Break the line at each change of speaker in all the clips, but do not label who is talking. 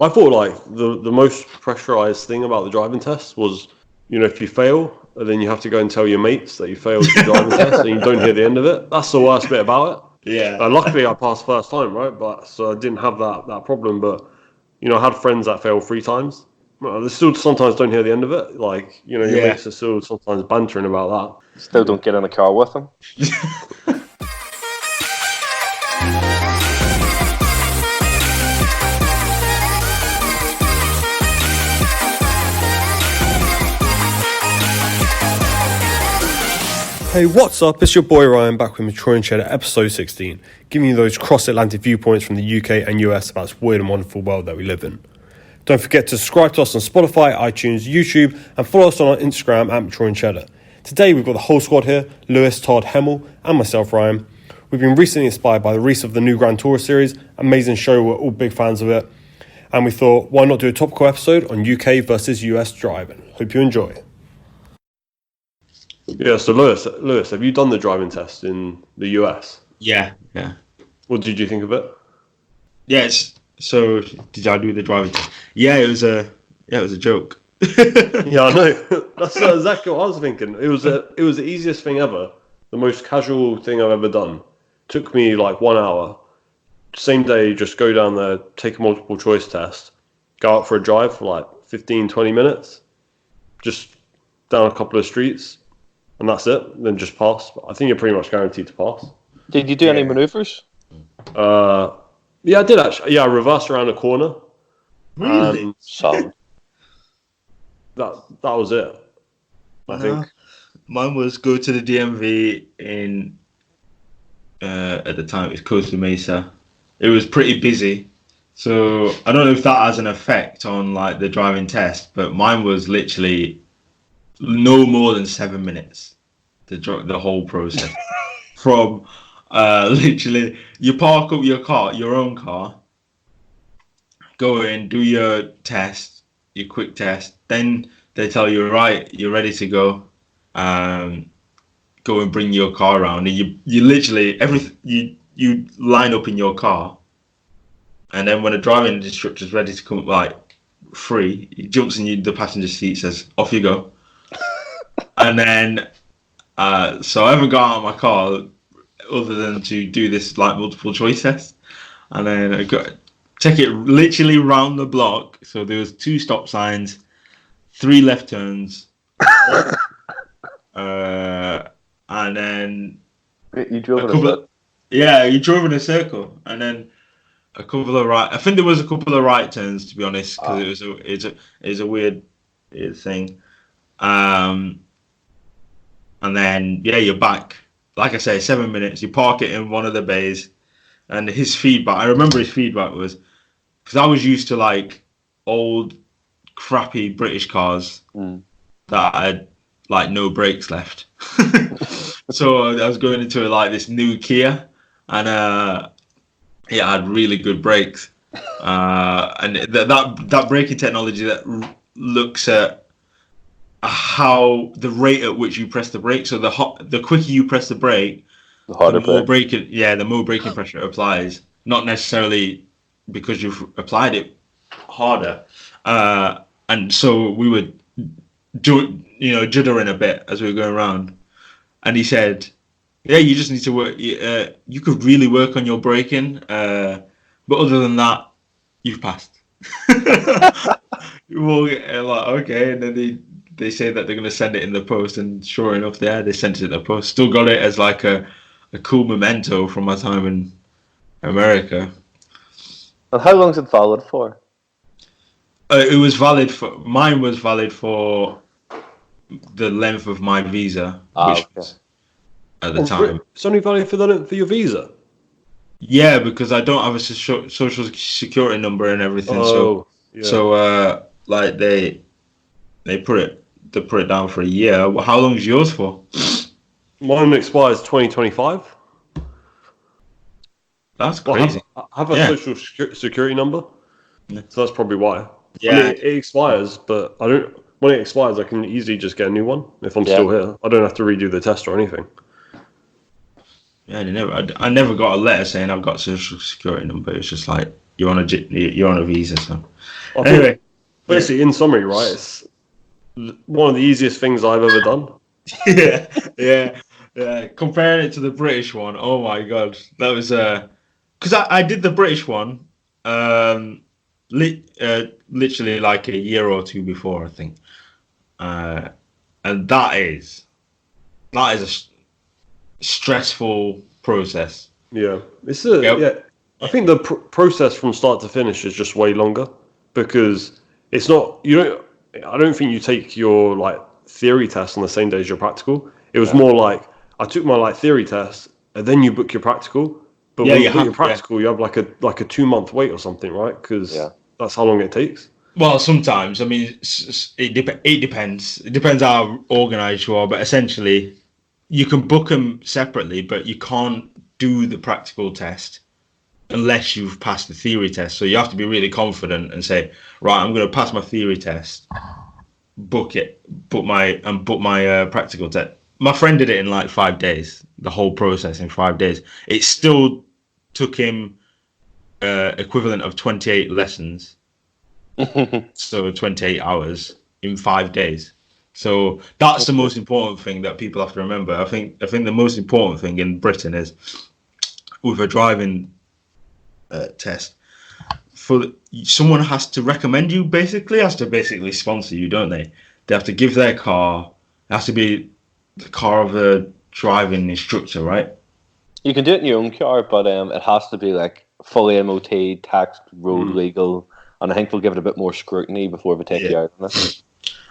I thought like the most pressurized thing about the driving test was, if you fail, then you have to go and tell your mates that you failed the driving test and you don't hear the end of it. That's the worst bit about it.
Yeah.
Luckily, I passed first time, right? But so I didn't have that problem. But I had friends that failed 3 times. Well, they still sometimes don't hear the end of it. Like your mates are still sometimes bantering about that.
Still don't get in a car with them.
Hey, what's up? It's your boy Ryan back with Maturing Cheddar episode 16, giving you those cross-Atlantic viewpoints from the UK and US about this weird and wonderful world that we live in. Don't forget to subscribe to us on Spotify, iTunes, YouTube, and follow us on our Instagram at Maturing Cheddar. Today we've got the whole squad here, Lewis, Todd, Hemmel, and myself, Ryan. We've been recently inspired by the release of the new Grand Tour series, amazing show, we're all big fans of it, and we thought, why not do a topical episode on UK versus US driving? Hope you enjoy. Yeah, so Lewis, have you done the driving test in the US?
Yeah.
What did you think of it?
Yes. So, did I do the driving test? Yeah, it was a joke.
Yeah, I know. That's exactly what I was thinking. It was the easiest thing ever, the most casual thing I've ever done. Took me like 1 hour. Same day, just go down there, take a multiple choice test, go out for a drive for like 15, 20 minutes, just down a couple of streets. And that's it. Then just pass. I think you're pretty much guaranteed to pass.
Did you do any manoeuvres?
Yeah, I did actually. Yeah, I reversed around a corner.
Really?
Solid.
That was it. I think.
Mine was go to the DMV in. At the time, it was Costa Mesa. It was pretty busy, so I don't know if that has an effect on like the driving test. But mine was literally no more than 7 minutes. The whole process from literally you park up your own car, go in, do your test, your quick test, then they tell you, right, you're ready to go. Go and bring your car around, and you literally you line up in your car, and then when the driving instructor's ready to come like free, he jumps in the passenger seat, says off you go. And then so I haven't got out of my car other than to do this like multiple choice test, and then I got take it literally round the block. So there was 2 stop signs, 3 left turns, and then
you drove in a circle.
Yeah, you drove in a circle, and then a couple of right. I think there was a couple of right turns, to be honest, because it was a weird thing. And then you're back. Like I say, 7 minutes. You park it in one of the bays, and his feedback. I remember his feedback was because I was used to like old, crappy British cars that had like no brakes left. So I was going into like this new Kia, and it had really good brakes, and that braking technology that looks at how the rate at which you press the brake. So the quicker you press the brake,
the harder
the more braking pressure applies. Not necessarily because you've applied it harder. And so we would jittering a bit as we were going around. And he said, "Yeah, you just need to work. You could really work on your braking, but other than that, you've passed." Well, like okay, and then they say that they're going to send it in the post, and sure enough, they sent it in the post. Still got it as like a cool memento from my time in America.
And how long is it valid for?
It was valid for mine. Was valid for the length of my visa, which was at the time.
It's only valid for the length of your visa.
Yeah, because I don't have a social security number and everything. So like they put it down for a year. How long is yours for?
Mine expires 2025.
That's crazy.
I have a social security number, so that's probably why.
Yeah,
I mean, it expires, but I don't. When it expires, I can easily just get a new one if I'm still here. I don't have to redo the test or anything.
Yeah, I never got a letter saying I've got a social security number. It's just like you're on a visa. So
I think,
anyway,
basically, in summary, right, it's one of the easiest things I've ever done.
yeah. Comparing it to the British one, oh my god, that was because I did the British one, literally like a year or two before, I think, and that is a stressful process.
Yeah, it's
Yep.
yeah. I think the process from start to finish is just way longer because it's not you don't. I don't think you take your like theory test on the same day as your practical. It was more like I took my like theory test and then you book your practical. But
Yeah,
when
you
you book
have
your practical, you have like a 2 month wait or something, right? Because that's how long it takes.
Well, sometimes I mean it depends. It depends how organised you are, but essentially you can book them separately, but you can't do the practical test unless you've passed the theory test. So you have to be really confident and say, right, I'm going to pass my theory test, book my practical test. My friend did it in like 5 days, the whole process in 5 days. It still took him equivalent of 28 lessons, so 28 hours in 5 days. So that's the most important thing that people have to remember. I think the most important thing in Britain is with a driving test, someone has to recommend you, has to sponsor you, don't they? They have to give their car. It has to be the car of the driving instructor, right?
You can do it in your own car, but it has to be like fully MOT, taxed, road legal, and I think we'll give it a bit more scrutiny before we take you out on this.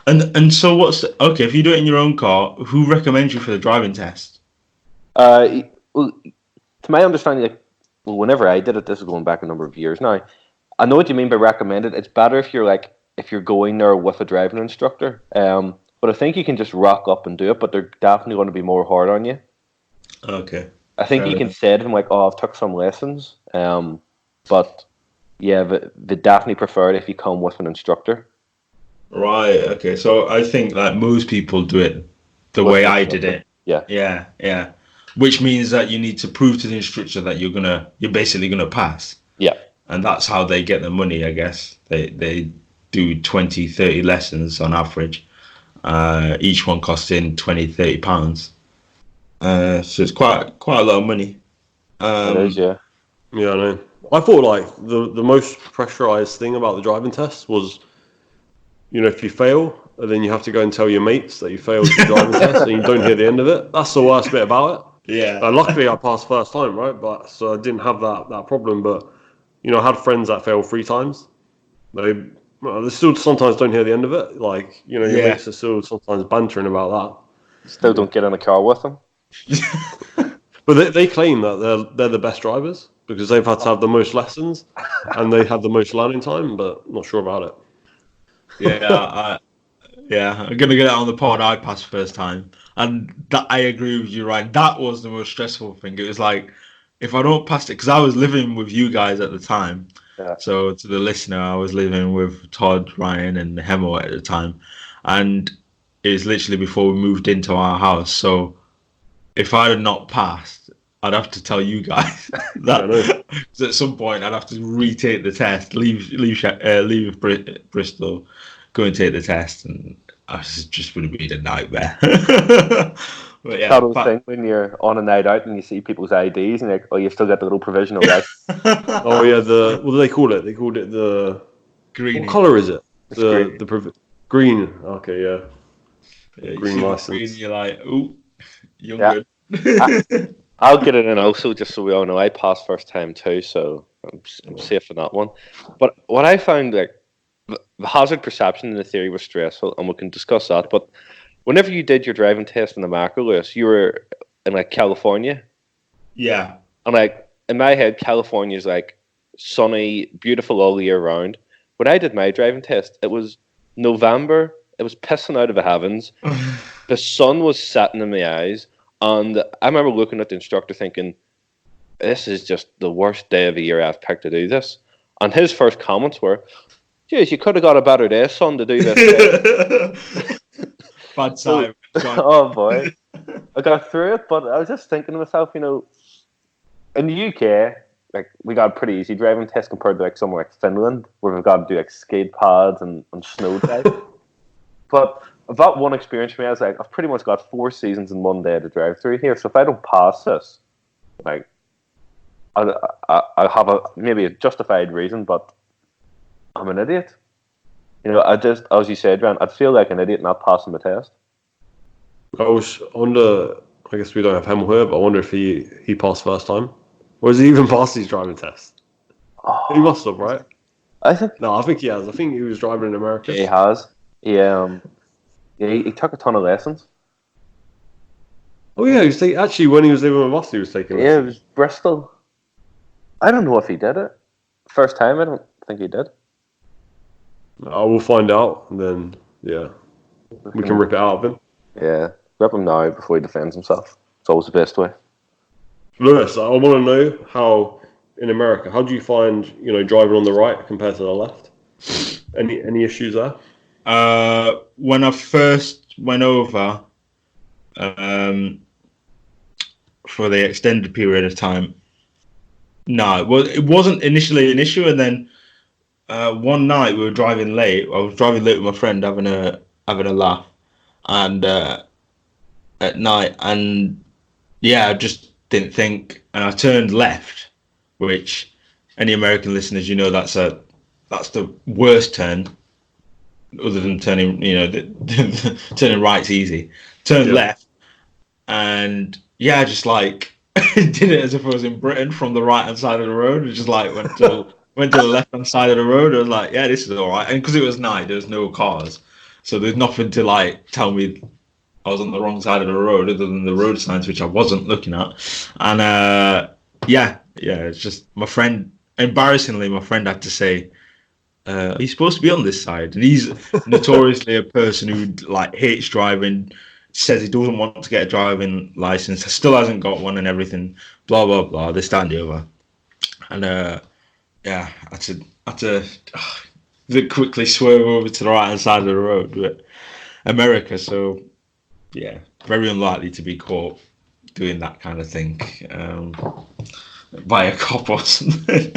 And so okay? If you do it in your own car, who recommends you for the driving test?
Well, to my understanding, whenever I did it, this is going back a number of years now. I know what you mean by recommended. It's better if you're going there with a driving instructor. But I think you can just rock up and do it, but they're definitely going to be more hard on you.
Okay.
I think you can say to them like, "Oh, I've took some lessons." But yeah, they definitely prefer it if you come with an instructor.
Right. Okay. So I think that most people do it the way I did it.
Yeah.
Yeah. Which means that you need to prove to the instructor that you're basically gonna pass.
Yeah.
And that's how they get the money, I guess. They do 20, 30 lessons on average. Each one costing 20, 30 pounds. So it's quite a lot of money.
It is, yeah.
Yeah, I know. I thought like the most pressurized thing about the driving test was, if you fail, and then you have to go and tell your mates that you failed the driving test, and you don't hear the end of it. That's the worst bit about it.
Yeah.
Luckily, I passed first time, right? But so I didn't have that problem. But I had friends that failed 3 times. They still sometimes don't hear the end of it. Like your mates are still sometimes bantering about
Still don't get in a car with them.
that. But they claim that they're the best drivers because they've had to have the most lessons and they had the most learning time. But not sure about it.
I'm gonna get it on the pod. I passed first time, and that I agree with you, Ryan. That was the most stressful thing. It was like if I don't pass it, because I was living with you guys at the time.
Yeah.
So to the listener, I was living with Todd, Ryan, and Hemo at the time, and it was literally before we moved into our house. So if I had not passed, I'd have to tell you guys that at some point I'd have to retake the test, leave Bristol, go and take the test, and it just would have been a nightmare. But yeah,
That thing when you're on a night out and you see people's IDs and you're like, oh, you've still got the little provisional right.
Oh yeah, what do they call it? They called it the
green.
What colour is it?
Green.
Green. Okay, yeah. Green license.
Green, you're like, ooh, you're good.
I'll get it in also, just so we all know. I passed first time too, so I'm safe in that one. But what I found, like, the hazard perception in the theory was stressful, and we can discuss that. But whenever you did your driving test in the macro list, you were in like California.
Yeah.
And like in my head, California is like sunny, beautiful all year round. When I did my driving test, it was November. It was pissing out of the heavens. The sun was setting in my eyes. And I remember looking at the instructor thinking, this is just the worst day of the year I've picked to do this. And his first comments were, geez, you could have got a better day, son, to do this.
Bad time.
Oh, boy. I got through it, but I was just thinking to myself, in the UK, like we got a pretty easy driving test compared to like somewhere like Finland, where we've got to do like skate pads and snow drive. But that one experience for me, I was like, I've pretty much got 4 seasons in one day to drive through here. So if I don't pass this, like, I have maybe a justified reason, but I'm an idiot. You know, as you said, Ryan, I'd feel like an idiot not passing the test.
I wonder, I guess we don't have Hamill here, but I wonder if he passed first time. Or has he even passed his driving test? He must have, right?
I think
No, I think he has. I think he was driving in America.
he has. Yeah, he took a ton of lessons.
Oh yeah, actually when he was living with us, he was taking
Yeah,
lessons.
it was Bristol. I don't know if he did it. First time, I don't think he did.
I will find out, and then yeah, we can rip it out of him.
Yeah, rip him now before he defends himself. It's always the best way.
Lewis, I want to know how in America, how do you find driving on the right compared to the left? Any issues there?
When I first went over, for the extended period of time, no, it wasn't initially an issue, and then one night we were driving late. I was driving late with my friend, having a laugh, and at night, and yeah, I just didn't think, and I turned left, which any American listeners, that's the worst turn, other than turning, turning right's easy. Turned left, and yeah, I just like did it as if I was in Britain from the right hand side of the road. Just like went to the left hand side of the road. I was like, yeah, this is all right. And because it was night, there was no cars, so there's nothing to like tell me I was on the wrong side of the road, other than the road signs, which I wasn't looking at. And yeah, it's just my friend. Embarrassingly, my friend had to say, he's supposed to be on this side, and he's notoriously a person who like hates driving. Says he doesn't want to get a driving license, still hasn't got one, and everything. Blah blah blah. This, that, and the other. And yeah, I had to quickly swerve over to the right hand side of the road. But America, so yeah, very unlikely to be caught doing that kind of thing by a cop or something,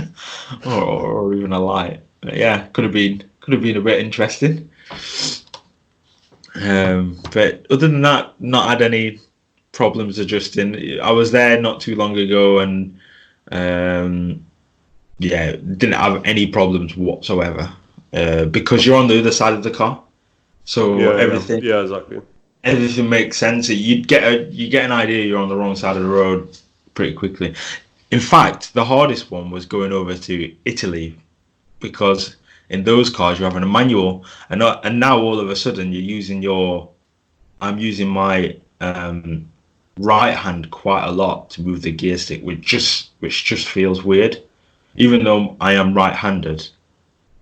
or even a light. But yeah, could have been a bit interesting. But other than that, not had any problems adjusting. I was there not too long ago, and yeah, didn't have any problems whatsoever because you're on the other side of the car, so everything.
Yeah, exactly.
Everything makes sense. You get an idea you're on the wrong side of the road pretty quickly. In fact, the hardest one was going over to Italy, because in those cars you're having a manual, and now all of a sudden I'm using my right hand quite a lot to move the gear stick, which just feels weird. Even though I am right-handed,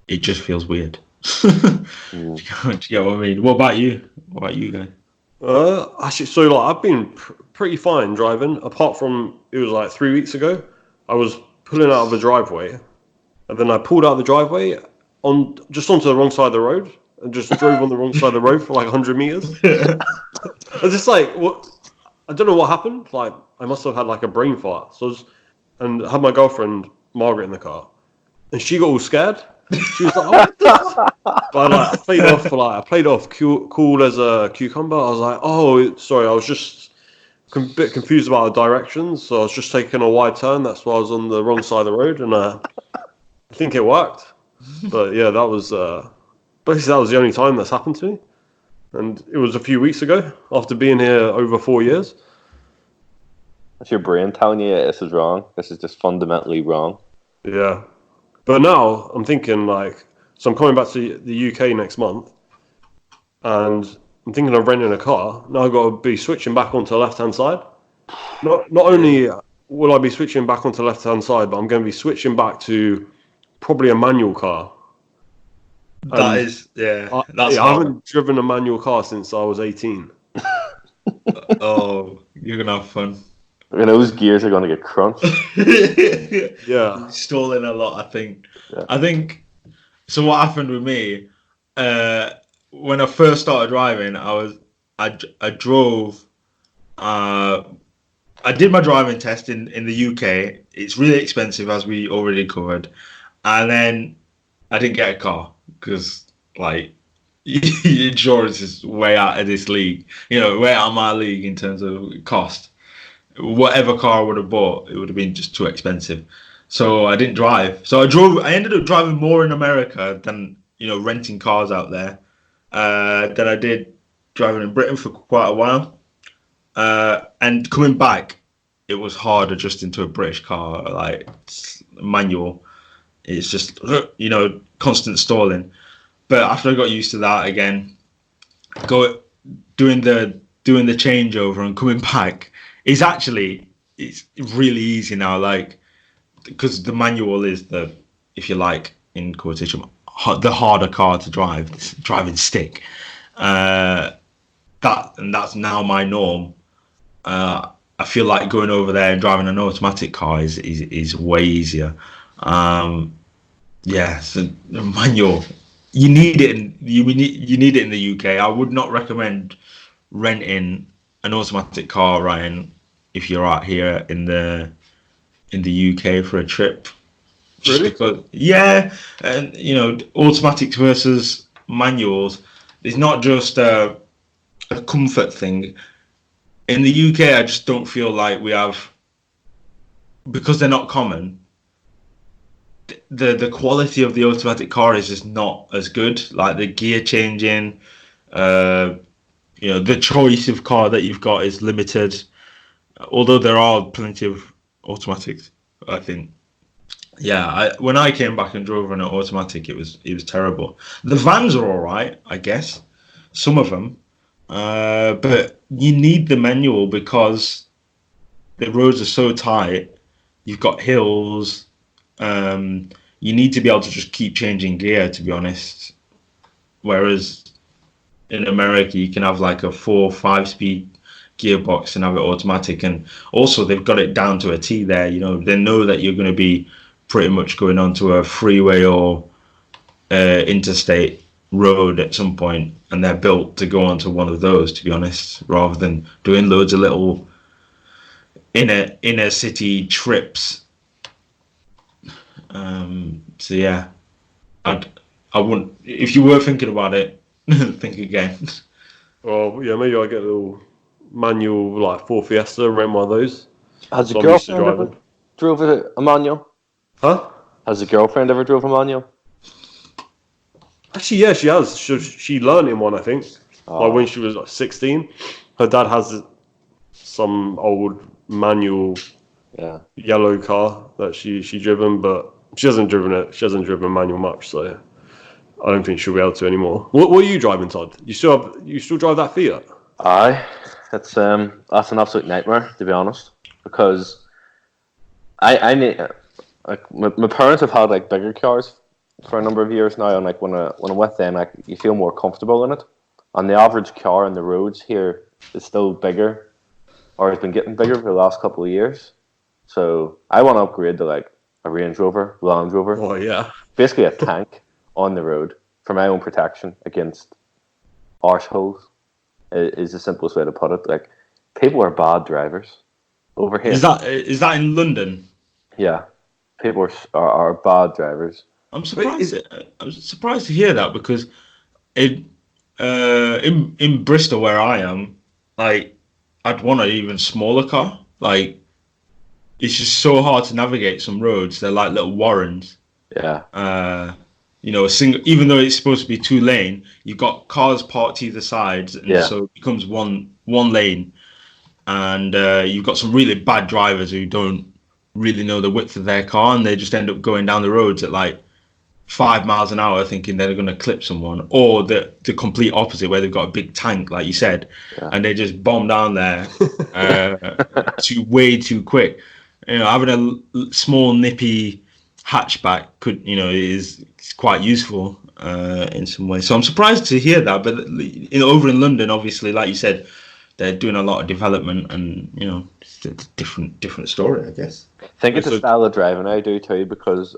it just feels weird. Do you get what I mean? What about you? What about you guys?
Actually, so like I've been pretty fine driving, apart from it was like 3 weeks ago. I was pulling out of the driveway, and then I pulled out of the driveway onto the wrong side of the road, and just drove on the wrong side of the road for like 100 meters. I was just like, what? I don't know what happened. Like I must have had like a brain fart. And I had my girlfriend Margaret in the car, and she got all scared. She was like, "Oh, what the fuck?" But I played off cool as a cucumber. I was like, "Oh, sorry, I was just a bit confused about the directions, so I was just taking a wide turn. That's why I was on the wrong side of the road, and I think it worked." But yeah, that was basically the only time that's happened to me, and it was a few weeks ago after being here over 4 years.
That's your brain telling you this is wrong. This is just fundamentally wrong.
Yeah. But now I'm thinking so I'm coming back to the UK next month, and I'm thinking of renting a car. Now I've got to be switching back onto the left-hand side. Not only will I be switching back onto the left-hand side, but I'm going to be switching back to probably a manual car.
I
haven't driven a manual car since I was 18.
Oh, you're going to have fun.
And those gears are going to get crunched.
Yeah.
Stalling a lot, I think.
Yeah.
I think, so what happened with me, when I first started driving, I drove, I I did my driving test in the UK. It's really expensive, as we already covered. And then I didn't get a car because, like, insurance is way out of this league. Way out of my league in terms of cost. Whatever car I would have bought, it would have been just too expensive. So I didn't drive. So I ended up driving more in America than, renting cars out there, than I did driving in Britain for quite a while. And coming back, it was hard adjusting to a British car, like manual. It's just, constant stalling. But after I got used to that again, doing the changeover and coming back is it's really easy now. Like, because the manual is if you like, in quotation, the harder car to drive, this driving stick. That's now my norm. I feel like going over there and driving an automatic car is way easier. So the manual, you need it. You need it in the UK. I would not recommend renting an automatic car, Ryan, if you're out here in the UK for a trip.
Really?
Because, and automatics versus manuals. It's not just a comfort thing. In the UK, I just don't feel like we have, because they're not common. The quality of the automatic car is just not as good. Like the gear changing, the choice of car that you've got is limited. Although there are plenty of automatics, I think. Yeah, when I came back and drove an automatic, it was terrible. The vans are all right, I guess, some of them, but you need the manual because the roads are so tight. You've got hills. You need to be able to just keep changing gear, to be honest. Whereas in America, you can have like a 4 or 5 speed gearbox and have it automatic, and also they've got it down to a T there. They know that you're going to be pretty much going onto a freeway or interstate road at some point, and they're built to go onto one of those, to be honest, rather than doing loads of little inner city trips. So yeah, I wouldn't, if you were thinking about it, think again.
Well, yeah, maybe I get a little manual like Ford Fiesta, rent one of those.
Has
So
a
I'm used to
girlfriend ever
driving.
drove a manual?
Huh?
Has a girlfriend ever drove a manual?
Actually, yeah, she has. She learned in one, I think.
Oh.
Like when she was like 16. Her dad has some old manual yellow car that she driven, but she hasn't driven it. She hasn't driven manual much, so I don't think she'll be able to anymore. What are you driving, Todd? You still drive that Fiat?
Aye, that's an absolute nightmare, to be honest, because I need, like, my parents have had like bigger cars for a number of years now, and like when I'm with them, like, you feel more comfortable in it. And the average car on the roads here is still bigger, or has been getting bigger for the last couple of years. So I want to upgrade to like a Range Rover, Land Rover.
Oh yeah.
Basically a tank on the road for my own protection against arseholes is the simplest way to put it. Like, people are bad drivers over here.
Is that in London?
Yeah, people are bad drivers.
I'm surprised. I'm surprised to hear that, because in Bristol, where I am, like, I'd want an even smaller car. Like, it's just so hard to navigate some roads. They're like little warrens.
Yeah.
A single, even though it's supposed to be 2 lane, you've got cars parked either sides, and so it becomes one lane. And you've got some really bad drivers who don't really know the width of their car, and they just end up going down the roads at like 5 miles an hour, thinking they're going to clip someone, or the complete opposite, where they've got a big tank, like you said, and they just bomb down there way too quick. Having a small nippy hatchback is quite useful in some ways. So I'm surprised to hear that. But over in London, obviously, like you said, they're doing a lot of development, and it's a different story, I guess.
I think it's a style of driving I do too, because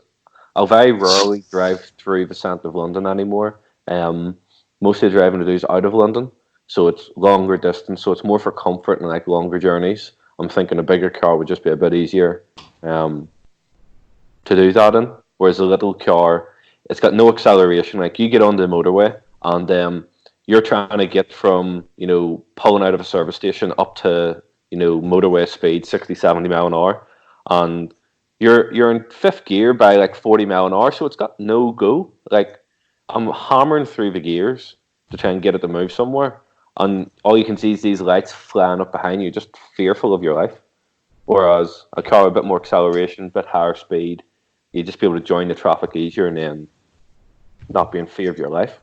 I'll very rarely drive through the centre of London anymore. Mostly driving I do is out of London, so it's longer distance, so it's more for comfort and like longer journeys. I'm thinking a bigger car would just be a bit easier to do that in. Whereas a little car, it's got no acceleration. Like you get on the motorway and you're trying to get from, pulling out of a service station up to, motorway speed, 60, 70 mile an hour. And you're in fifth gear by like 40 mile an hour. So it's got no go. Like I'm hammering through the gears to try and get it to move somewhere. And all you can see is these lights flying up behind you, just fearful of your life. Whereas a car with a bit more acceleration, a bit higher speed, you just be able to join the traffic easier and then not be in fear of your life.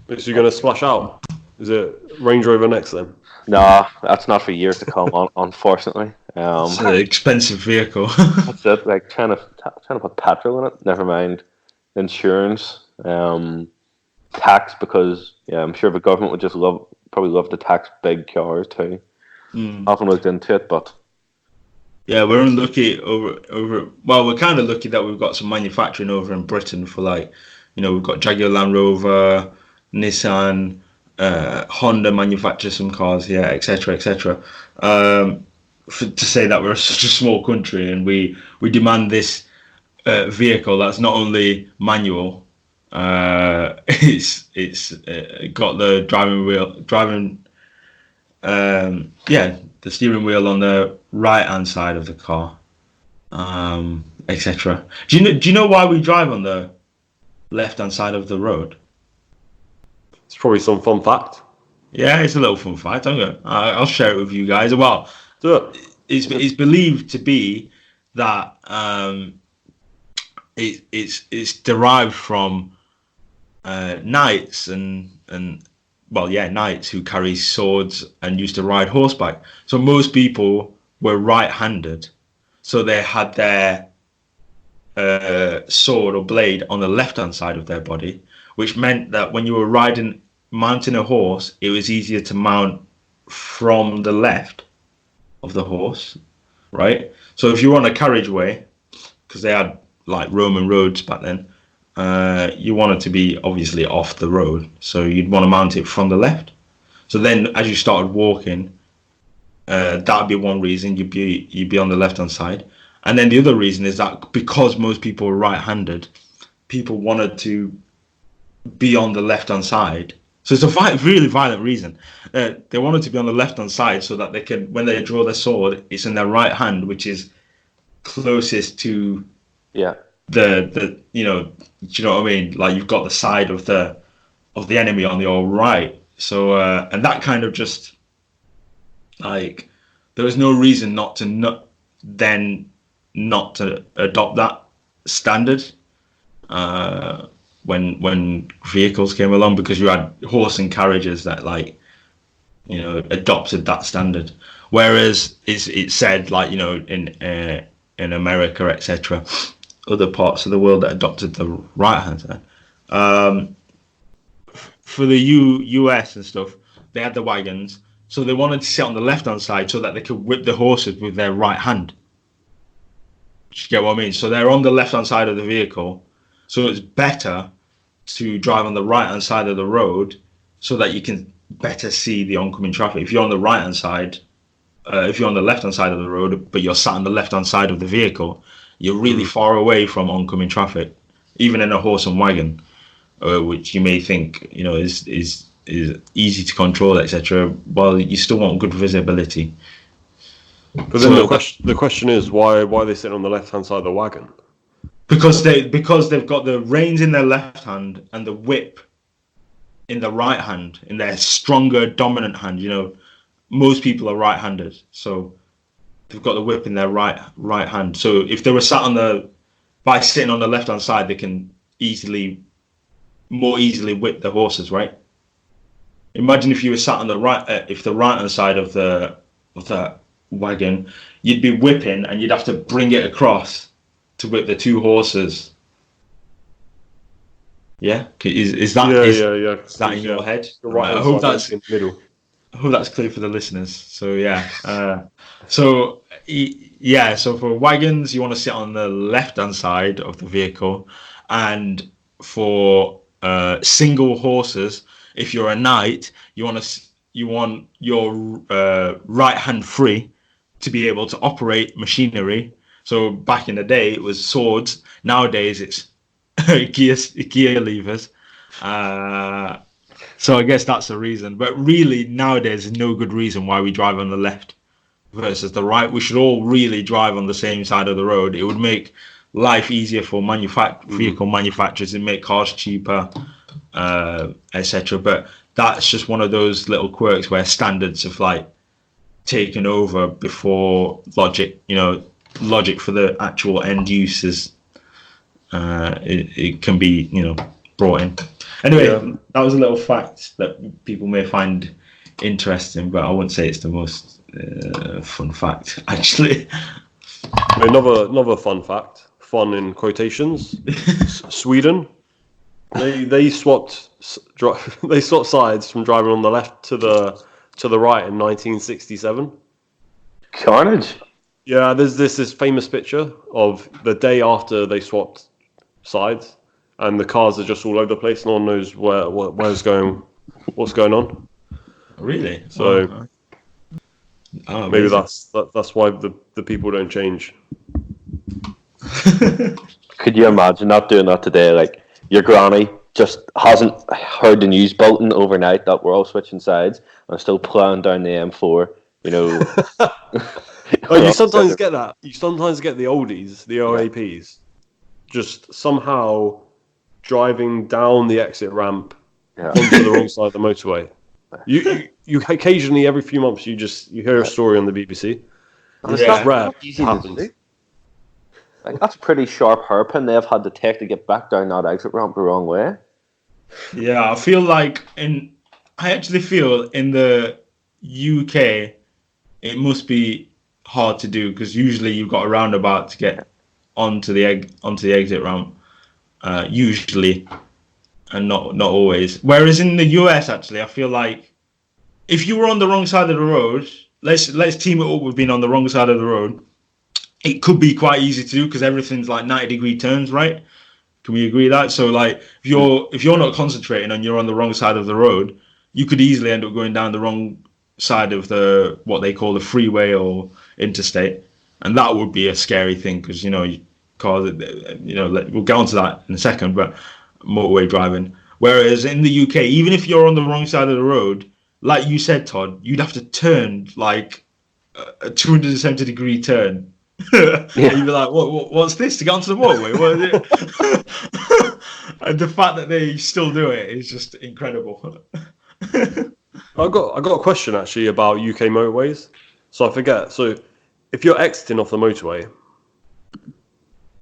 So you're going to splash out? Is it Range Rover next then?
Nah, that's not for years to come, unfortunately.
It's an expensive vehicle.
That's it. Like trying to put petrol in it. Never mind insurance, tax, because I'm sure the government would just probably love to tax big cars too. I haven't looked into it, but
yeah, we're unlucky over. Well, we're kind of lucky that we've got some manufacturing over in Britain for we've got Jaguar Land Rover, Nissan, Honda manufacture some cars here, etc., etc. To say that we're such a small country and we demand this vehicle that's not only manual, it's got the the steering wheel on the right hand side of the car, etc. Do you know why we drive on the left hand side of the road?
It's probably some fun fact.
Yeah, it's a little fun fact. I'll share it with you guys. Well, it's believed to be that it's derived from knights and knights who carry swords and used to ride horseback. So most people were right-handed, so they had their sword or blade on the left-hand side of their body, which meant that when you were mounting a horse, it was easier to mount from the left of the horse, right? So if you were on a carriageway, because they had like Roman roads back then, you wanted to be obviously off the road, so you'd want to mount it from the left. So then as you started walking, that'd be one reason you'd be on the left hand side. And then the other reason is that because most people were right-handed, people wanted to be on the left hand side. So it's a really violent reason. They wanted to be on the left hand side so that they can, when they draw their sword, it's in their right hand, which is closest to the do you know what I mean? Like you've got the side of the enemy on your right. So and that kind of just like there was no reason not to adopt that standard when vehicles came along, because you had horse and carriages that adopted that standard. Whereas it's said in America, etc., other parts of the world that adopted the right hand side. For the US and stuff, they had the wagons, so they wanted to sit on the left hand side so that they could whip the horses with their right hand. Do you get what I mean? So they're on the left hand side of the vehicle, so it's better to drive on the right hand side of the road so that you can better see the oncoming traffic. If you're on the right hand side, if you're on the left hand side of the road, but you're sat on the left hand side of the vehicle, you're really far away from oncoming traffic, even in a horse and wagon, which you may think is easy to control, etc. Well, you still want good visibility.
But then the question is why they sit on the left hand side of the wagon?
Because they've got the reins in their left hand and the whip in the right hand, in their stronger dominant hand. Most people are right-handed, so they've got the whip in their right hand. So if they were by sitting on the left hand side, they can more easily whip the horses, right? Imagine if you were sat on the right, if the right hand side of the wagon, you'd be whipping and you'd have to bring it across to whip the two horses. Yeah, is that in your head?
Right.
I hope
that's in the middle.
I hope that's clear for the listeners. So so for wagons, you want to sit on the left hand side of the vehicle, and for single horses, if you're a knight, you want to you want your right hand free to be able to operate machinery. So back in the day, it was swords. Nowadays, it's gear levers. So I guess that's the reason. But really, nowadays, there's no good reason why we drive on the left versus the right. We should all really drive on the same side of the road. It would make life easier for vehicle manufacturers and make cars cheaper, etc. But that's just one of those little quirks where standards have like taken over before logic. Logic for the actual end users. It can be brought in. Anyway, that was a little fact that people may find interesting, but I wouldn't say it's the most fun fact, actually.
Another fun fact, fun in quotations. Sweden, they swapped sides from driving on the left to the right in 1967.
Carnage.
Yeah, there's this famous picture of the day after they swapped sides, and the cars are just all over the place. No one knows what's going on.
Really?
So maybe that's why the people don't change.
Could you imagine not doing that today? Like your granny just hasn't heard the news bulletin overnight that we're all switching sides and still plowing down the M4.
Oh, you sometimes get that. You sometimes get the oldies, the OAPs, just somehow driving down the exit ramp onto the wrong side of the motorway. You occasionally, every few months, you hear a story on the BBC. And it's rare. It happens.
Like that's pretty sharp hairpin they've had to take to get back down that exit ramp the wrong way.
Yeah, I actually feel in the UK it must be hard to do because usually you've got a roundabout to get onto the exit ramp, usually, and not always. Whereas in the US, actually, I feel like if you were on the wrong side of the road, let's team it up with being on the wrong side of the road. It could be quite easy to do because everything's like 90-degree turns, right? Can we agree that? So like if you're not concentrating and you're on the wrong side of the road, you could easily end up going down the wrong side of what they call the freeway or interstate, and that would be a scary thing because cars, we'll get onto that in a second, but motorway driving. Whereas in the UK, even if you're on the wrong side of the road, like you said, Todd, you'd have to turn like a 270-degree turn. And you'd be like, what's this to get onto the motorway? What is it? And the fact that they still do it is just incredible.
I got a question actually about UK motorways. So I forget. So if you're exiting off the motorway,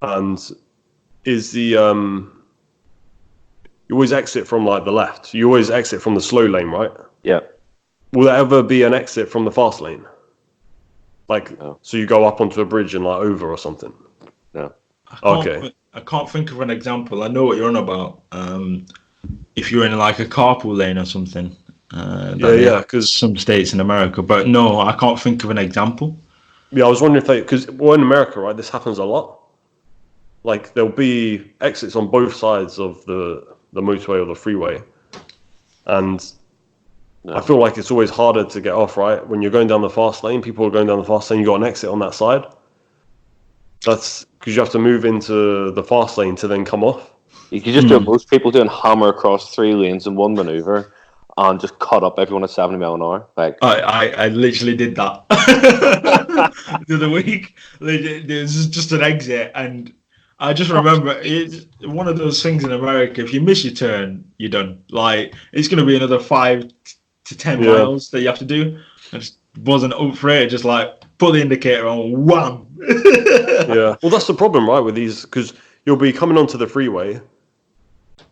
and is the you always exit from like the left. You always exit from the slow lane, right?
Yeah.
Will there ever be an exit from the fast lane? Like, so you go up onto a bridge and like over or something?
No.
I can't think of an example. I know what you're on about. If you're in like a carpool lane or something.
Because
some states in America, but no, I can't think of an example.
Yeah, I was wondering if because in America, right, this happens a lot. Like there'll be exits on both sides of the motorway or the freeway, and I feel like it's always harder to get off, right? When you're going down the fast lane, people are going down the fast lane. You got an exit on that side. That's because you have to move into the fast lane to then come off.
You could just do what most people do and hammer across 3 lanes in one maneuver. And just cut up everyone at 70 miles an hour. Like
I literally did that the other week. There's just an exit, and I just remember it's one of those things in America. If you miss your turn, you're done. Like it's going to be another 5 to 10 miles that you have to do. I just wasn't up for it. Just like put the indicator on, wham.
Yeah. Well, that's the problem, right? With these, because you'll be coming onto the freeway,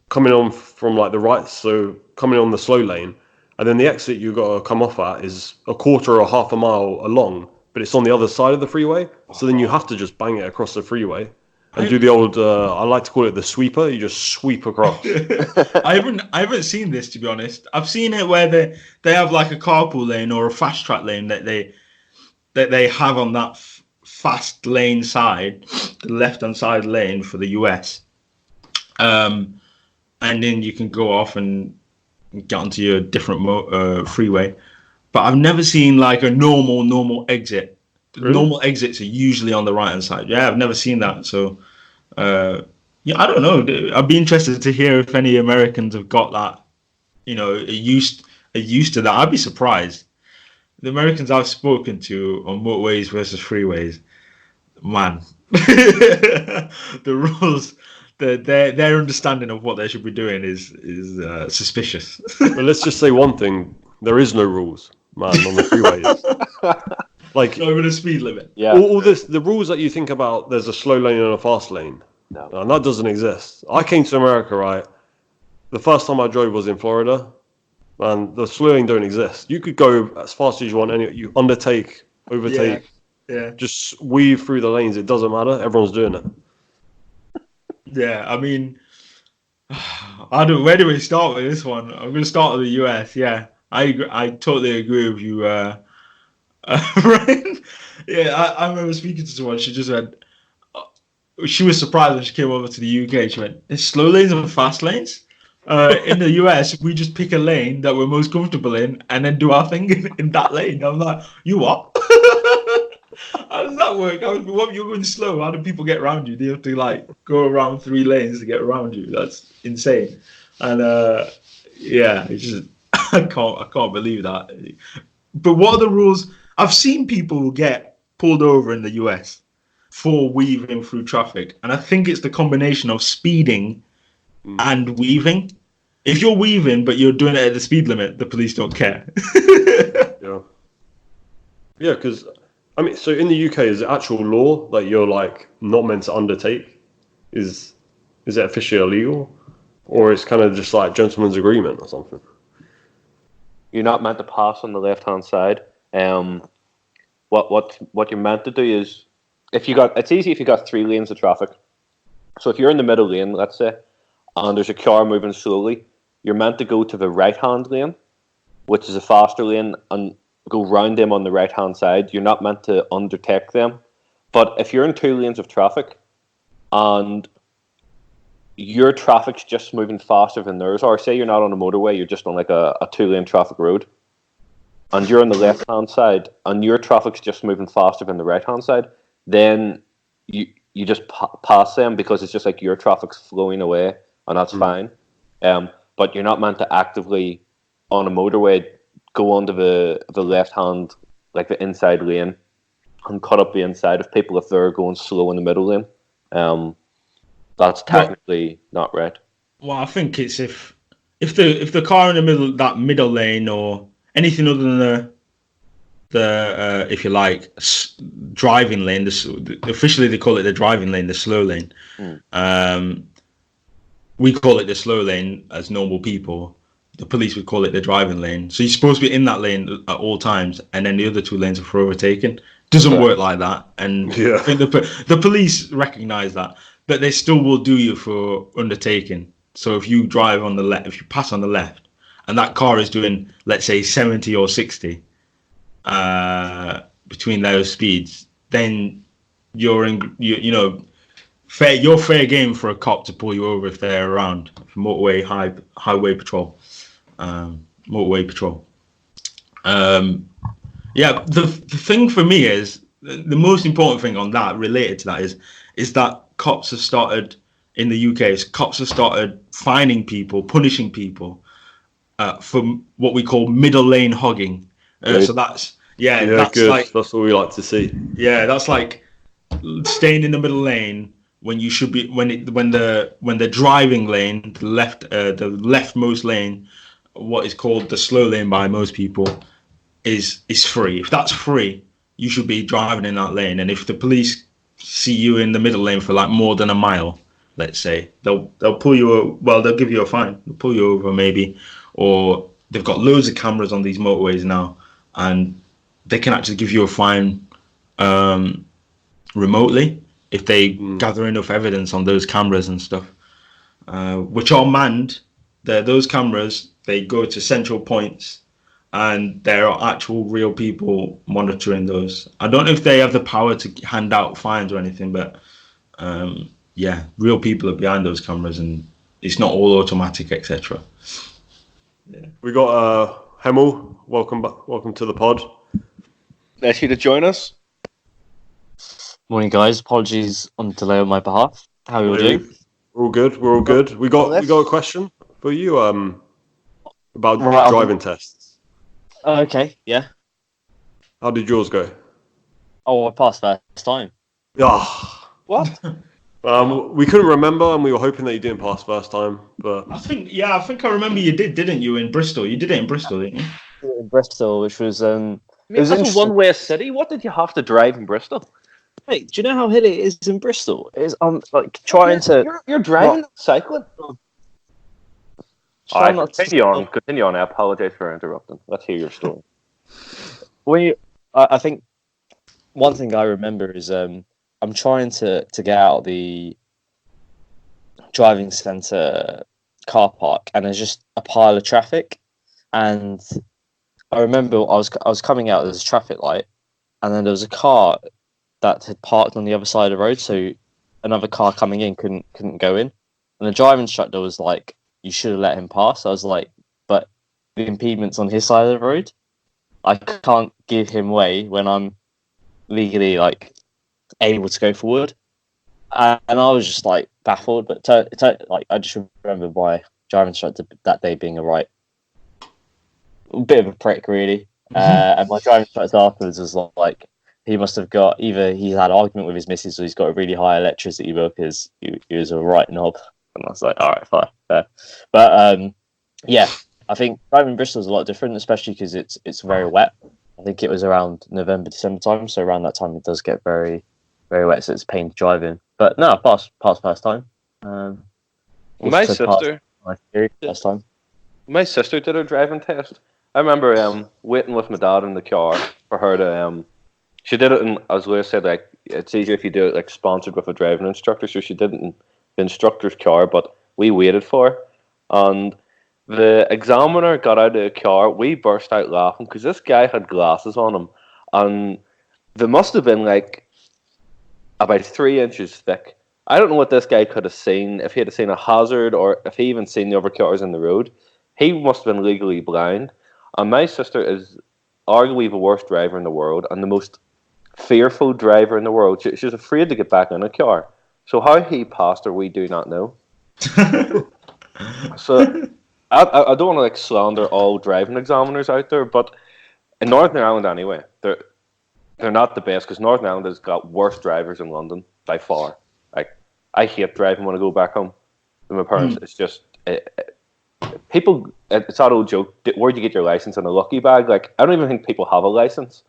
coming on from like the right, so coming on the slow lane, and then the exit you got to come off at is a quarter or half a mile along, but it's on the other side of the freeway. So then you have to just bang it across the freeway and do the old. I like to call it the sweeper. You just sweep across.
I haven't seen this, to be honest. I've seen it where they have like a carpool lane or a fast track lane that they have on that fast lane side, the left hand side lane for the US. And then you can go off and get onto your different freeway. But I've never seen like a normal exit.
Really?
Normal exits are usually on the right hand side. Yeah, I've never seen that. So yeah, I don't know. I'd be interested to hear if any Americans have got that. Are used to that. I'd be surprised. The Americans I've spoken to on motorways versus freeways, man, the rules, their understanding of what they should be doing is suspicious.
But let's just say one thing: there is no rules, man, on the freeways. Like
Over the speed limit.
Yeah.
all this, the rules that you think about. There's a slow lane and a fast lane,
No.
and that doesn't exist. I came to America, right? The first time I drove was in Florida, and the slow lane don't exist. You could go as fast as you want, and you undertake, overtake,
Yeah.
just weave through the lanes. It doesn't matter. Everyone's doing it.
Yeah. I mean, I don't. Where do we start with this one? I'm going to start with the US. Yeah, I agree, I totally agree with you. Ryan. Yeah, I remember speaking to someone. She just went. She was surprised when she came over to the UK. She went, "There's slow lanes and fast lanes." In the US, we just pick a lane that we're most comfortable in and then do our thing in that lane. I'm like, you what? How does that work? What, you're going slow. How do people get around you? They have to like go around 3 lanes to get around you. That's insane. And yeah, it's just I can't believe that. But what are the rules? I've seen people get pulled over in the US for weaving through traffic, and I think it's the combination of speeding and weaving. If you're weaving but you're doing it at the speed limit, the police don't care.
Yeah. Yeah, because I mean, so in the UK, is it actual law that you're like not meant to undertake? Is it officially illegal, or it's kind of just like gentleman's agreement or something?
You're not meant to pass on the left-hand side. What you're meant to do is, it's easy if you got 3 lanes of traffic. So if you're in the middle lane, let's say, and there's a car moving slowly, you're meant to go to the right-hand lane, which is a faster lane, and go round them on the right-hand side. You're not meant to undertake them. But if you're in 2 lanes of traffic and your traffic's just moving faster than theirs, or say you're not on a motorway, you're just on like a 2-lane traffic road, and you're on the left-hand side, and your traffic's just moving faster than the right-hand side, then you just pass them because it's just like your traffic's flowing away, and that's fine. But you're not meant to actively, on a motorway, go onto the left-hand, like the inside lane, and cut up the inside of people if they're going slow in the middle lane. That's technically not right.
Well, I think it's if the car in the middle, that middle lane, or anything other than the if you like driving lane, officially they call it the driving lane, the slow lane. We call it the slow lane as normal people. The police would call it the driving lane. So you're supposed to be in that lane at all times, and then the other 2 lanes are for overtaking. Doesn't work like that, and
Yeah.
I think the police recognise that, but they still will do you for undertaking. So if you drive on the left, if you pass on the left, and that car is doing, let's say, 70 or 60 between those speeds, then you're fair game for a cop to pull you over if they're around. Motorway highway patrol, motorway patrol. Yeah, the thing for me is the most important thing on that, related to that, is that cops have started in the UK. Cops have started fining people, punishing people for what we call middle lane hogging. So that's that's
good.
like,
That's what we like to see.
yeah, that's like staying in the middle lane when you should be when the driving lane, the leftmost lane, what is called the slow lane by most people, is free. If that's free, you should be driving in that lane. And if the police see you in the middle lane for like more than a mile, let's say, they'll pull you. Well, they'll give you a fine. They'll pull you over maybe, or they've got loads of cameras on these motorways now, and they can actually give you a fine remotely if they gather enough evidence on those cameras and stuff, which are manned. Those cameras, they go to central points, and there are actual real people monitoring those. I don't know if they have the power to hand out fines or anything, but yeah, real people are behind those cameras, and it's not all automatic, etc.
We got Hemel. Welcome to the pod.
Nice you to join us.
Morning, guys. Apologies on the delay on my behalf. How are you all doing?
We're all good. We're all good. We got a question for you about driving tests.
Okay, yeah.
How did yours go?
Oh, I passed first time.
Ah,
What?
we couldn't remember, and we were hoping that you didn't pass first time. But
I think I remember you did, didn't you, in Bristol? You did it in Bristol, didn't you?
In Bristol, which was
It
was
that's a
interesting.
one-way city. What did you have to drive in Bristol?
Hey, do you know how hilly it is in Bristol? It's like trying to
You're driving, cycling.
try not to.
Continue on. I apologize for interrupting. Let's hear your story.
I think one thing I remember is I'm trying to get out of the driving centre car park, and there's just a pile of traffic. And I remember I was coming out. There's a traffic light, and then there was a car that had parked on the other side of the road, so another car coming in couldn't go in. And the driving instructor was like, "You should have let him pass." I was like, "But the impedement's on his side of the road. I can't give him way when I'm legally like able to go forward." And I was just like baffled. But like I just remember my driving instructor that day being a bit of a prick, really. And my driving instructor afterwards was like, he must have got either he's had an argument with his missus or he's got a really high electricity bill because he was a right knob. And I was like, all right, fine, fair. But yeah, I think driving in Bristol is a lot different, especially because it's very wet. I think it was around November, December time, so around that time it does get very, very wet, so it's a pain to drive in. But no, passed first time.
My sister
first time.
My sister did her driving test. I remember waiting with my dad in the car for her to. She did it, as Lewis said, like it's easier if you do it like sponsored with a driving instructor. So she did it in the instructor's car, but we waited for her, and the examiner got out of the car. We burst out laughing because this guy had glasses on him, and they must have been like about 3 inches thick. I don't know what this guy could have seen, if he had seen a hazard or if he even seen the other cars in the road. He must have been legally blind. And my sister is arguably the worst driver in the world and the most fearful driver in the world. She's afraid to get back in a car. So how he passed her, we do not know. So I don't want to like slander all driving examiners out there, but in Northern Ireland anyway, they're not the best because Northern Ireland has got worse drivers in London by far. Like I hate driving when I go back home with my parents. It's just people. It's that old joke. Where'd you get your license in a lucky bag? Like I don't even think people have a license.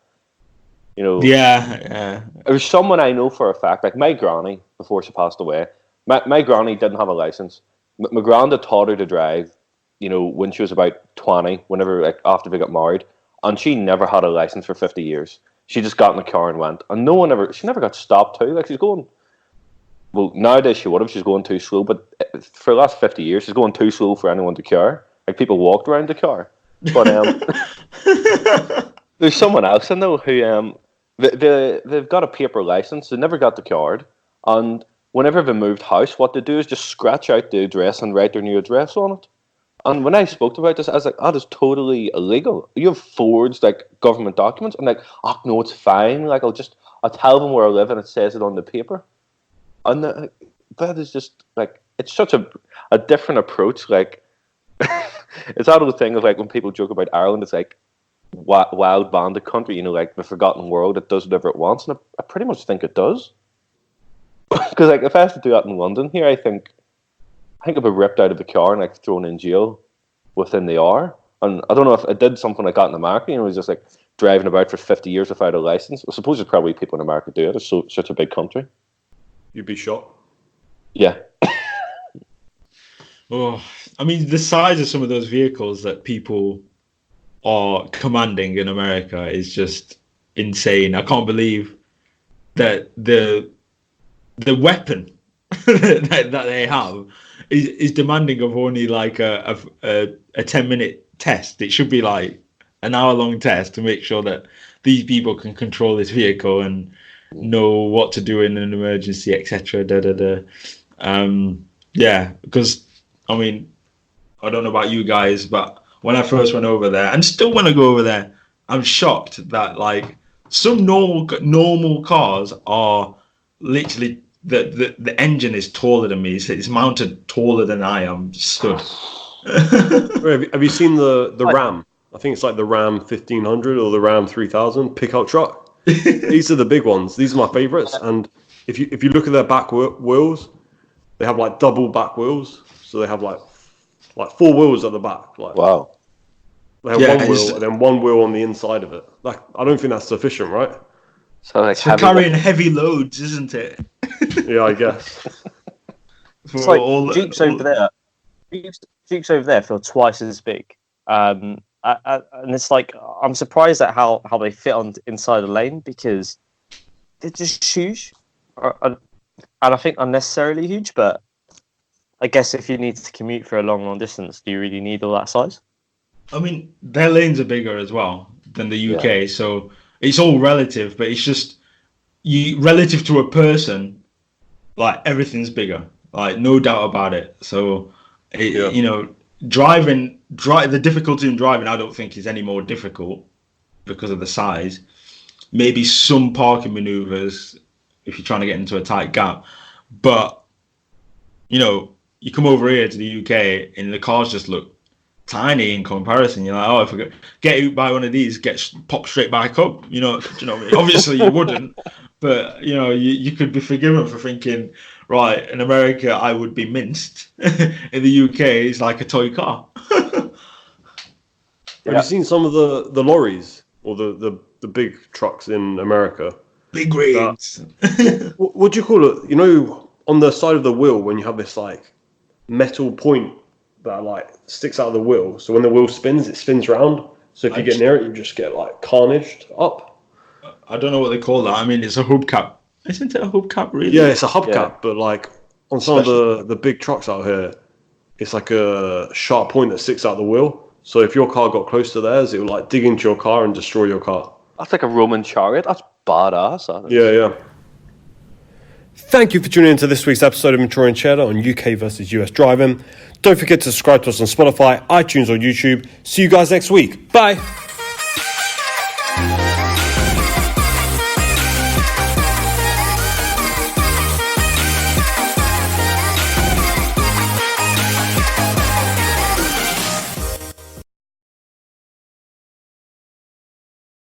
You know.
Yeah.
There's someone I know for a fact. Like my granny before she passed away. My granny didn't have a license. My granda taught her to drive. You know, when she was about 20, whenever like after we got married, and she never had a license for 50 years. She just got in the car and went, and she never got stopped too. Like she's going, well nowadays she would have. She's going too slow, but for the last 50 years, she's going too slow for anyone to care. Like people walked around the car, but there's someone else I know who they've got a paper license. They never got the card, and whenever they moved house, what they do is just scratch out the address and write their new address on it. And when I spoke about this, I was like, that is totally illegal. You have forged like government documents. I'm like, oh no, it's fine. Like I'll tell them where I live and it says it on the paper. And that is just like, it's such a different approach. Like it's that old thing of like when people joke about Ireland, it's like wild bandit country, you know, like the forgotten world. It does whatever it wants. And I pretty much think it does. Because like if I have to do that in London here, I think I'd be ripped out of the car and like thrown in jail within the hour. And I don't know if I did something like that in America. You know, it was just like driving about for 50 years without a license. I suppose there's probably people in America do it. It's such a big country.
You'd be shot.
Yeah.
Oh, I mean, the size of some of those vehicles that people are commanding in America is just insane. I can't believe that the weapon that they have is demanding of only like a 10-minute test. It should be like an hour-long test to make sure that these people can control this vehicle and know what to do in an emergency, etc. Yeah, because I mean, I don't know about you guys, but when I first went over there, and still when I go over there, I'm shocked that like some normal cars are literally the engine is taller than me. It's mounted taller than I am. Stood.
Have you seen the Ram? I think it's like the Ram 1500 or the Ram 3000 pickup truck. These are the big ones. These are my favourites. And if you look at their back wheels, they have like double back wheels. So they have like 4 wheels at the back. Like,
Wow.
they have one wheel and then one wheel on the inside of it. Like, I don't think that's sufficient, right?
So like
For carrying heavy loads, isn't it?
Yeah, I guess.
It's like Jeeps over there. Jeeps over there feel twice as big. And it's like, I'm surprised at how they fit on inside the lane, because they're just huge. And I think unnecessarily huge, but I guess if you need to commute for a long distance, do you really need all that size?
I mean, their lanes are bigger as well than the UK, so it's all relative, but it's just relative to a person, like everything's bigger, like no doubt about it. So, you know, the difficulty in driving, I don't think is any more difficult because of the size. Maybe some parking maneuvers if you're trying to get into a tight gap, but you know, you come over here to the UK and the cars just look tiny in comparison. You're like, oh, if I get out by one of these, pop straight back up. You know what I mean? Obviously you wouldn't, but you know, you could be forgiven for thinking, right, in America I would be minced. In the UK, it's like a toy car.
Have you seen some of the lorries or the big trucks in America?
Big rigs.
What do you call it? You know, on the side of the wheel, when you have this like metal point that like sticks out of the wheel, so when the wheel spins, it spins round. So if you get near it, you just get like carnaged up.
I don't know what they call that. I mean, it's a hubcap. Isn't it a hubcap, really?
Yeah, it's a hubcap, but like on some of the big trucks out here, it's like a sharp point that sticks out the wheel. So if your car got close to theirs, it would like dig into your car and destroy your car.
That's like a Roman chariot. That's badass.
Yeah. Thank you for tuning into this week's episode of Maturing Cheddar on UK versus US driving. Don't forget to subscribe to us on Spotify, iTunes or YouTube. See you guys next week. Bye.